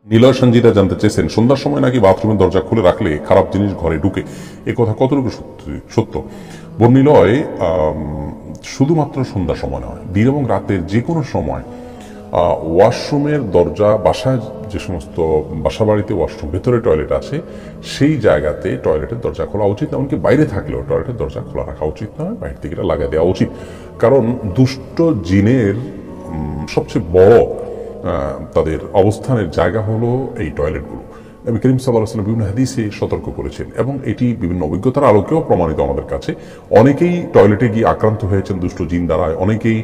নিলয় সঞ্জিতা জানতে চেয়েছেন, সন্ধ্যার সময় নাকি বাথরুমের দরজা খুলে রাখলে খারাপ জিনিস ঘরে ঢুকে, এ কথা কতটুকু সত্য? বোন নিলয়, শুধুমাত্র সন্ধ্যার সময় নয়, দিন এবং রাতের যে কোনো সময় ওয়াশরুমের দরজা, বাসায় যে সমস্ত বাসা বাড়িতে ওয়াশরুম, ভেতরে টয়লেট আছে, সেই জায়গাতে টয়লেটের দরজা খোলা উচিত। এমনকি বাইরে থাকলেও টয়লেটের দরজা খোলা রাখা উচিত নয়, বাইরে থেকে এটা লাগিয়ে দেওয়া উচিত। কারণ দুষ্ট জিনের সবচেয়ে বড় তাদের অবস্থানের জায়গা হলো এই টয়লেটগুলো। নবী করিম সাল্লাল্লাহু আলাইহি ওয়াসাল্লাম বিভিন্ন হাদিসে সতর্ক করেছেন এবং এটি বিভিন্ন অভিজ্ঞতার আলোকেও প্রমাণিত আমাদের কাছে। অনেকেই টয়লেটে গিয়ে আক্রান্ত হয়েছেন দুষ্ট জিন দ্বারায়, অনেকেই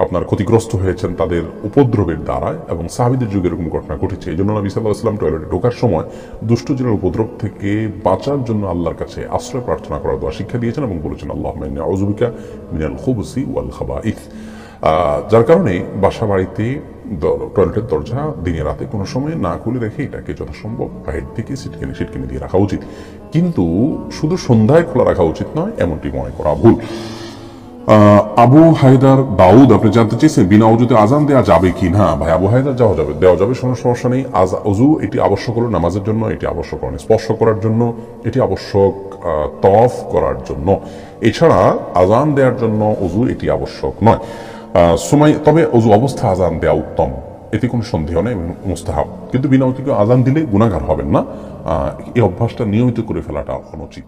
আপনার ক্ষতিগ্রস্ত হয়েছেন তাদের উপদ্রবের দ্বারায়, এবং সাহাবীদের যুগে এরকম ঘটনা ঘটেছে। এই জন্য নবী সাল্লাল্লাহু আলাইহি ওয়াসাল্লাম টয়লেটে ঢোকার সময় দুষ্ট জিনের উপদ্রব থেকে বাঁচার জন্য আল্লাহর কাছে আশ্রয় প্রার্থনা করার দোয়া শিক্ষা দিয়েছেন এবং বলেছেন, আল্লাহুম্মা ইন্নী আউযু বিকা মিনাল খুবুসি ওয়াল খাবাইথ। যার কারণে বাসা বাড়িতে টয়লেটের দরজা দিনে রাতে কোনো সময় না খুলে রেখে এটাকে যথাসম্ভব বাইরে থেকে সিটকেনে দিয়ে রাখা উচিত, কিন্তু শুধু সন্ধ্যায় খোলা রাখা উচিত নয়, এমনটি মনে করা ভুল। আবু হায়দার দাউদ, আপনি জানতে চেয়েছেন বিনা অজুতে আজান দেওয়া যাবে কি না? ভাই আবু হায়দার, দেওয়া যাবে, কোনো সমস্যা নেই। অজু এটি আবশ্যক হলো নামাজের জন্য, এটি আবশ্যক হলো স্পর্শ করার জন্য, এটি আবশ্যক তওয়াফ করার জন্য। এছাড়া আজান দেওয়ার জন্য অজু এটি আবশ্যক নয়। তবে অজু অবস্থা আজান দেওয়া উত্তম, এতে কোনো সন্দেহ নেই, মুস্তাহাব। কিন্তু বিনা অজুতে আজান দিলে গুনাহগার হবেন না, এই অভ্যাসটা নিয়মিত করে ফেলাটা অনুচিত।